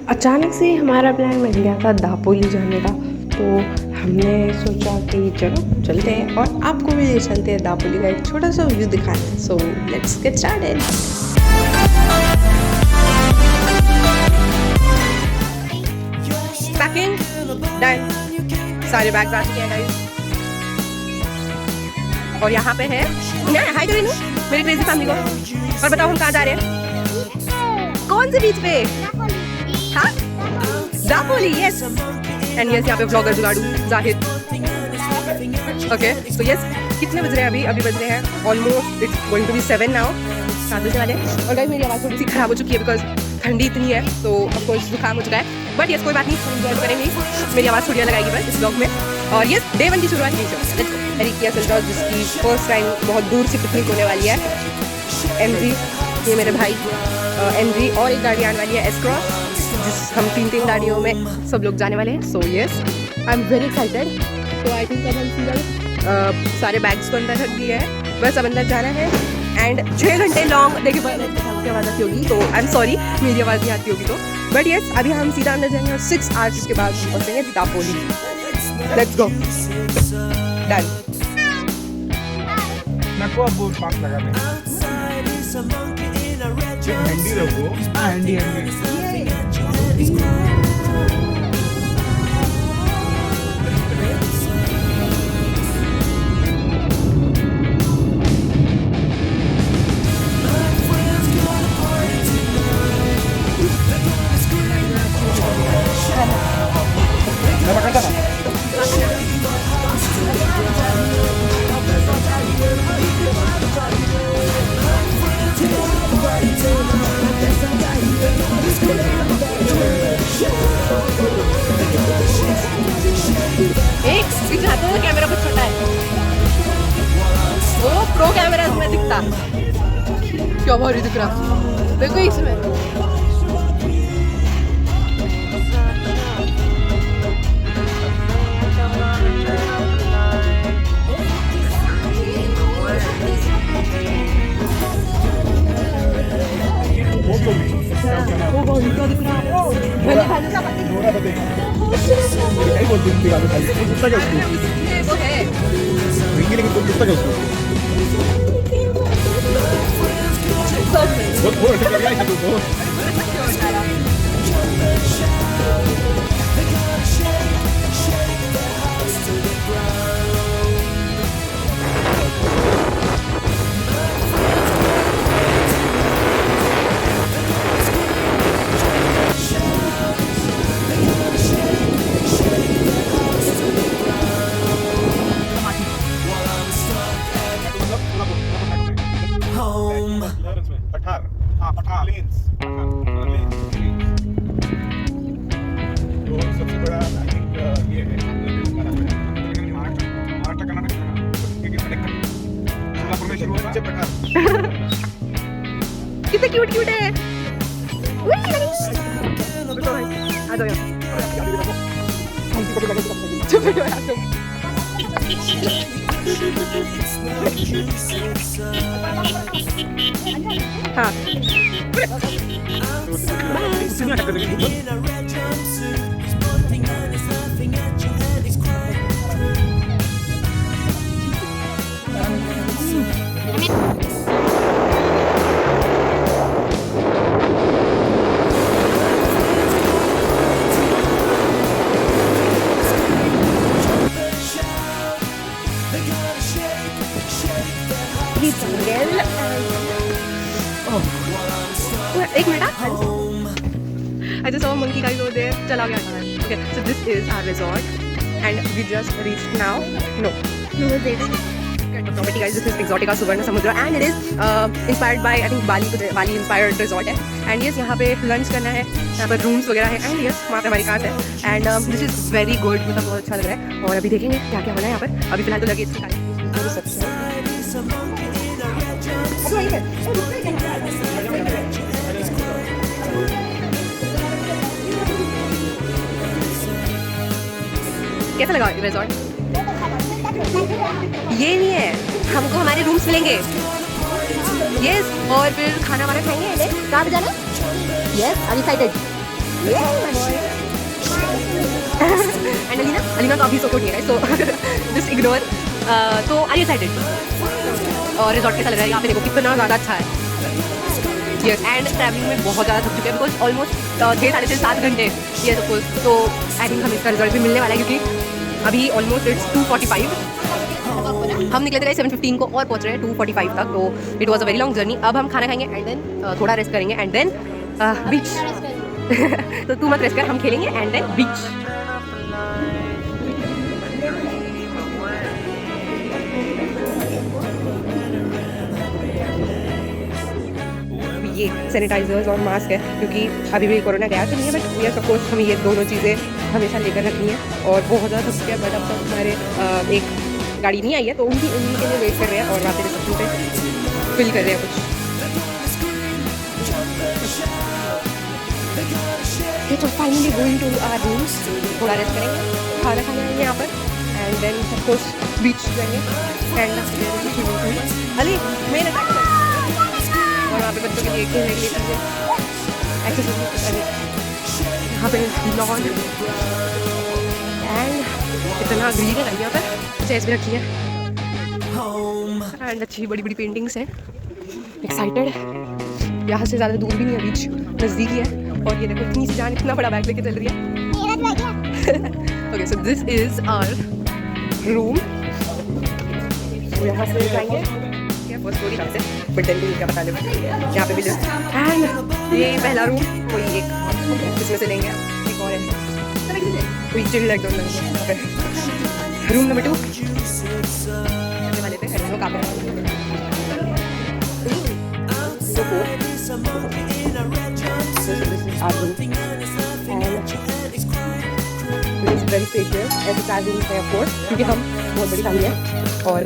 अचानक से हमारा प्लान बन गया था दापोली जाने का। तो हमने सोचा कि चलो चलते हैं और आपको भी ले चलते हैं दापोली का एक छोटा सा व्यू दिखाते हैं। So let's get started. Packing done, सारे बैग्स आ चुके हैं गाइस। और यहाँ पे है हाय करें मेरी क्रेजी फैमिली को। और बताओ हम कहाँ जा रहे हैं? कौन से बीच पे? हाँ दापोली, यस। एंड यस यहाँ पे vlogger Jugaadu Zahid. Okay so yes, कितने बज रहे हैं अभी? अभी बज रहे हैं almost it's going to be 7 now, 7 बजने वाले। और गाइस मेरी आवाज़ थोड़ी सी खराब हो चुकी है बिकॉज ठंडी इतनी है, तो ऑफ कोर्स जुकाम हो चुका है। बट यस कोई बात नहीं, हम एंजॉय करेंगे। मेरी आवाज़ थोड़ी लगाएगी बस इस ब्लॉग में। और यस डे 1 की शुरुआत कीजिए। तरीकिया संजॉज जिसकी फर्स्ट टाइम बहुत दूर से पिकनिक होने वाली है। MG ये मेरे भाई MG, और एक गाड़ी आने वाली है एस क्रॉस, जिस हम तीन गाड़ियों में सब लोग जाने वाले हैं। So yes I am very excited. तो आई थिंक अब हम सीधा सारे बैग्स को अंदर रख दिए हैं, बस अब अंदर जाना है। एंड 6 घंटे लॉन्ग, देखिए की आवाज़ आती होगी तो आई एम सॉरी, मेरी आवाज़ नहीं आती होगी तो। बट यस अभी हम सीधा अंदर जाएंगे और 6 आवर्स के बाद पहुँचेंगे दापोली। Let's go, done. नको अब वो पास लगा दे। हैंडी रखो। हाँ हैंडी मैं पकड़ता था। कैमरा बहुत छोटा है, वो प्रो कैमरा में दिखता क्या भारी दिख रहा। देखो इसमें वो दिख रहा। वो है लेकिन कोई पुस्तक है उसको बहुत अच्छा लगा है तुमको। सबसे बड़ा आई थिंक ये है महाराष्ट्र कर्नाटक सोलापुर में शुरू हुआ पठार। कितने क्यूट क्यूट है। आ जाओ हाँ एक minute. I just saw a monkey guys over there. चला गया। Okay, so this is our resort and we just reached now. No, property guys. This is Exotica Suvarna Samudra and it is inspired by I think Bali inspired resort है। And yes यहाँ पे lunch करना है, यहाँ पर rooms वगैरह है। And yes वहाँ पे हमारी कार है and this is very good, मतलब बहुत अच्छा लग रहा है। और अभी देखेंगे क्या क्या बना है यहाँ पर। अभी फिलहाल तो लगे इसकी कैसा लगा रिजॉर्ट? ये नहीं है, हमको हमारे रूम्स मिलेंगे। यस और फिर खाना वाना खाएंगे। कहाँ पे जाना? Yes I excited. And Alina तो अभी सो उठी है, सो जस्ट इग्नोर। तो आर यू एक्साइटेड? और रिजॉर्ट कैसा लग रहा है? यहाँ पे देखो कितना ज़्यादा अच्छा है। यस, एंड ट्रैवलिंग में बहुत ज़्यादा थक चुके हैं बिकॉज ऑलमोस्ट 6-7 घंटे यस ऑफ कोर्स। तो आई थिंक हमें इसका रिजल्ट भी मिलने वाला है क्योंकि अभी ऑलमोस्ट इट्स 2:45। हम निकले थे 7:15 को और पहुँच रहे हैं 2:45 तक। तो it was a very long journey. अब हम खाना खाएंगे एंड देन थोड़ा रेस्ट करेंगे एंड देन बीच। तो तू मत रेस्ट कर, हम खेलेंगे एंड देन बीच। ये सैनिटाइजर्स और मास्क है क्योंकि अभी भी कोरोना गया तो नहीं है, बट यस ऑफ कोर्स हमें ये दोनों चीज़ें हमेशा लेकर रखनी है। और बहुत ज़्यादा थक चुके हैं, बट अब तक हमारे एक गाड़ी नहीं आई है तो उन्हीं के लिए वेट कर रहे हैं और वहाँ पे रिसेप्शन पे फिल कर रहे हैं कुछ। तो finally going to our rooms, थोड़ा रेस्ट करेंगे, खाना खाने आएंगे यहाँ पर and then of course beach जाएंगे एंड अली मेन और वहाँ पे बच्चों के लिए खेलने के लिए चीज़ें एक्सरसाइज। यहाँ पे लॉन एंड इतना ग्रीन है यहाँ पर, चेयर्स भी रखी है एंड अच्छी बड़ी बड़ी पेंटिंग्स हैं। एक्साइटेड, यहाँ से ज़्यादा दूर भी नहीं है, बीच नज़दीक ही है। और ये देखो इतनी सी जान इतना बड़ा बैग लेके चल रही है। Okay, so this is our room. यहाँ से जाएंगे फर्स्ट फ्लोर यहाँ से, बट देन भी क्या बता दें यहाँ पे भी लिफ्ट एंड ये पहला रूम कोई एक इसमें से लेंगे, एक और है कोई चिल्ड एकदम रूम नंबर 2 वाले पे है वो काफी very spacious as a room है ऑफ कोर्स क्योंकि हम बहुत बड़ी फैमिली है। और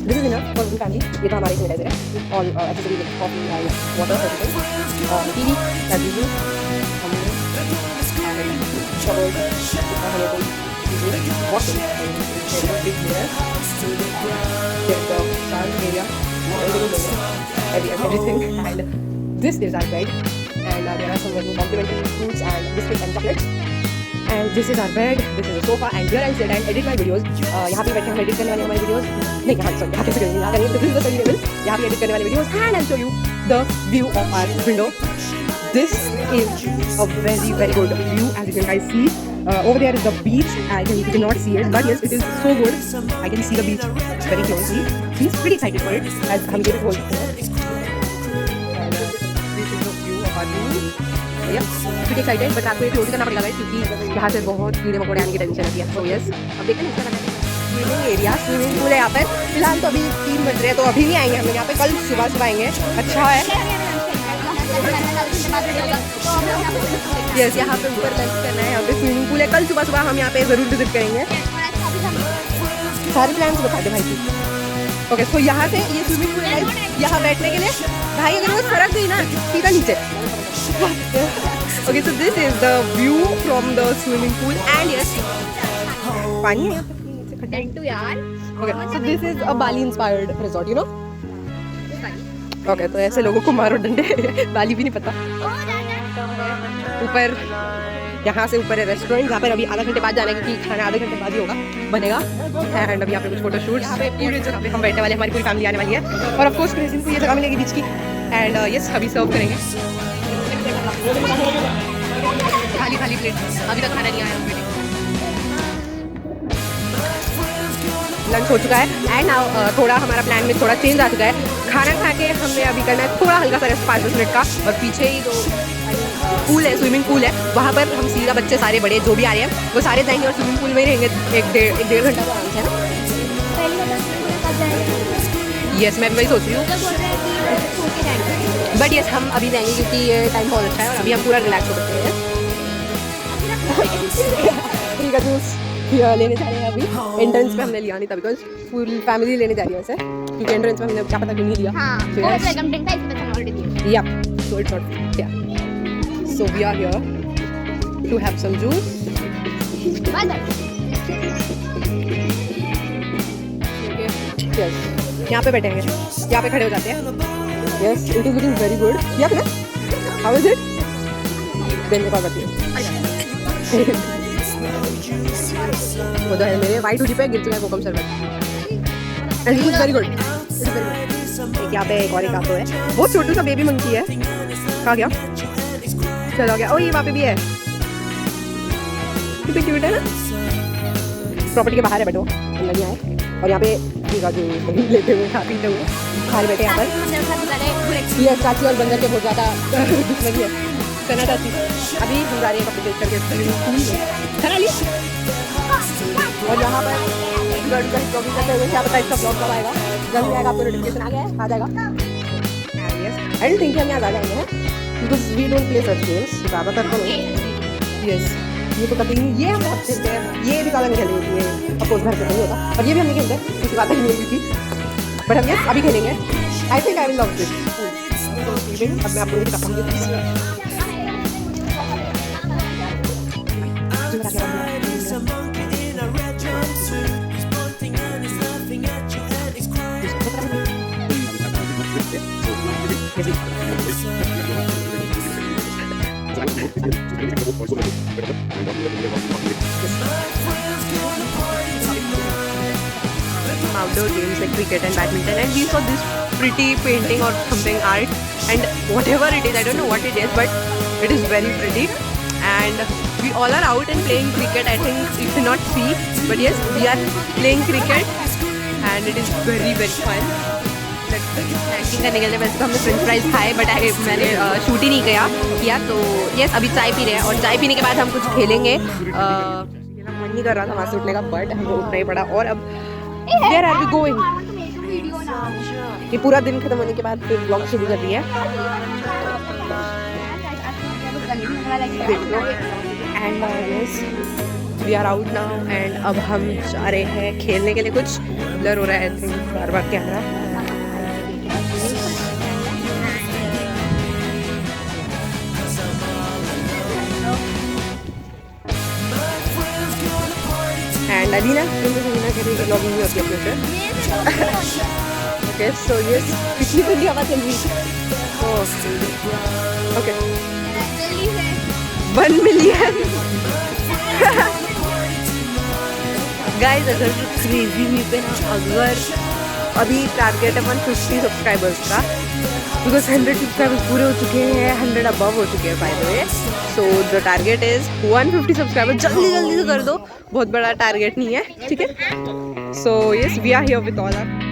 this is enough for one family. ये तो हमारे सैनिटाइजर है, all accessories coffee and water everything, TV as usual, shower हमें कोई washing everything, and this is our bed and there are some complimentary fruits and biscuits and chocolates, and this is our bed, this is a sofa, and here I sit and edit my videos. यहाँ पे बैठे हम edit करने वाले हमारे videos, नहीं यहाँ पे कैसे करेंगे, यहाँ करेंगे, this is the study level, यहाँ पे एडिट करने वाले videos and I'll show you the view of our window. This is a very good view as you can guys see. Over there is the beach. You cannot see it, but yes, it is so good. I can see the beach very closely. He's pretty excited for it as हम ये बोल सकते हैं. This is the view of our room. Yeah, pretty excited, but आपको ये close करना पड़ेगा guys क्योंकि यहाँ से बहुत कीड़े मकोड़े आने की टेंशन होती है. So yes, अब देखते हैं इसका स्विमिंग एरिया, स्विमिंग पूल है यहाँ पर. फिलहाल तो अभी 3 बज रहे हैं तो अभी नहीं आएंगे हम यहाँ पे, कल सुबह आएंगे. अच्छा है. यस, यहाँ पे ऊपर लंच करना है, यहाँ पे स्विमिंग पूल है. कल सुबह हम यहाँ पे ज़रूर विजिट करेंगे. सारे प्लान्स बता दे भाई की. ओके, सो यहाँ से ये स्विमिंग पूल है, यहाँ बैठने के लिए भाई अगर वो सड़क गई ना सीधा नीचे. Okay, so this is the view from the swimming pool and yes पानी है यार. Okay, so this is a Bali inspired resort, you know. Okay, तो ऐसे लोगों को मारो डंडे. बाली भी नहीं पता. ऊपर यहाँ से ऊपर है रेस्टोरेंट, जहाँ पर अभी आधा घंटे बाद जाने क्योंकि खाना आधे घंटे बाद ही होगा बनेगा. एंड अभी यहाँ पे कुछ फोटोशूट, यहाँ पे पूरी जगह पे हम बैठने वाले, हमारी पूरी फैमिली आने वाली है. और ऑफ कोर्स क्रेजिन को ये जगह मिलेगी बीच की. एंड यस, अभी सर्व करेंगे खाली प्लेट. अभी तक खाना नहीं आया. लंच हो चुका है एंड थोड़ा हमारा प्लान में थोड़ा चेंज आ चुका है. खाना खा के हमने अभी करना है थोड़ा हल्का सा रेस्ट 5-10 मिनट का. और पीछे ही जो पूल है, स्विमिंग पूल है, वहाँ पर हम सीधा बच्चे सारे बड़े जो भी आ रहे हैं वो सारे जाएंगे और स्विमिंग पूल में ही रहेंगे एक डेढ़ घंटा तो आराम से, है ना. यस, मैं भी वही सोच रही हूँ. बट यस, हम अभी जाएंगे क्योंकि ये टाइम बहुत अच्छा है और अभी हम पूरा रिलैक्स हो सकते हैं. जूस लेने जा रहे हैं अभी. एंट्रेंस पे हमने लिया नहीं था बिकॉज फुल फैमिली लेने जा रही है वैसे, क्योंकि एंट्रेंस पे हमने क्या पता क्यों नहीं लिया. या सो it's not. Yeah so we are here to have some juice. Yes, यहाँ पे बैठेंगे, यहाँ पे खड़े हो जाते हैं. Yes, it is looking very good. Yeah ना, हाउ इज इट? देन में कॉल करती हूँ। वो तो है मेरे वाइट हुडी पे गिर चुका है कोकम शरबत। And it is very good. एक यहाँ पे एक और एक आपको है, बहुत छोटू सा बेबी मंकी है। कहाँ गया? चलो गया। ओ ये वहाँ पे भी है, कितनी क्यूट है ना। प्रॉपर्टी के बाहर है बट वो अंदर नहीं आए। और यहाँ पे जो लेते हुए खा पीते हुए बाहर बैठे यहाँ पर। ये चाची और बंदर के बहुत ज़्यादा दुश्मनी है। सना चाची अभी हम जा रहे हैं कपड़े देख करके सना ली। और यहाँ पर गर्ल का ब्लॉगिंग करते हुए क्या पता इसका ब्लॉग कब आएगा। जल्दी आएगा, आपको नोटिफिकेशन आ जाएगा। आई डोंट थिंक हम यहाँ ज़्यादा आएंगे हैं because we don't play such games ज़्यादातर तो नहीं। यस ये तो कभी नहीं, ये हम बहुत खेलते हैं, ये भी ज़्यादा नहीं खेलेंगे, ये अपोज घर पे नहीं होता। और ये भी हम नहीं खेलते, किसी बात ही नहीं होगी थी बट हम ये अभी खेलेंगे। I think I will love this. अब मैं आपको दिखाता हूँ। Outdoor games like cricket and badminton, and we saw this pretty painting or something art, and whatever it is, I don't know what it is, but it is very pretty. And we all are out and playing cricket. I think you cannot see, but yes, we are playing cricket, and it is very fun. Snacking करने के लिए वैसे तो हमने French fries खाए but मैंने shoot ही नहीं किया तो यस अभी चाय पी रहे हैं और चाय पीने के बाद हम कुछ खेलेंगे। मन नहीं कर रहा था वहाँ से उठने का बट हमें उठना ही पड़ा। और अब वेयर आर वी गोइंग? ये पूरा दिन खत्म होने के बाद फिर ब्लॉग शुरू कर दिया है। And yes we are out now and अब हम जा रहे हैं खेलने के लिए। कुछ ब्लर हो रहा है I think bar camera. And Alina करेगी ब्लॉगिंग भी होती है अपने से। ओके सो यस पिछली ठंडी हवा चल रही है। Okay 1 million guys. अगर क्रेजी भी पे ना, अगर अभी टारगेट है 150 सब्सक्राइबर्स का बिकॉज 100 सब्सक्राइबर्स पूरे हो चुके हैं, 100 अबव हो चुके हैं by the way. So the target is 150 subscribers. जल्दी से कर दो, बहुत बड़ा टारगेट नहीं है, ठीक है। So yes we are here with all our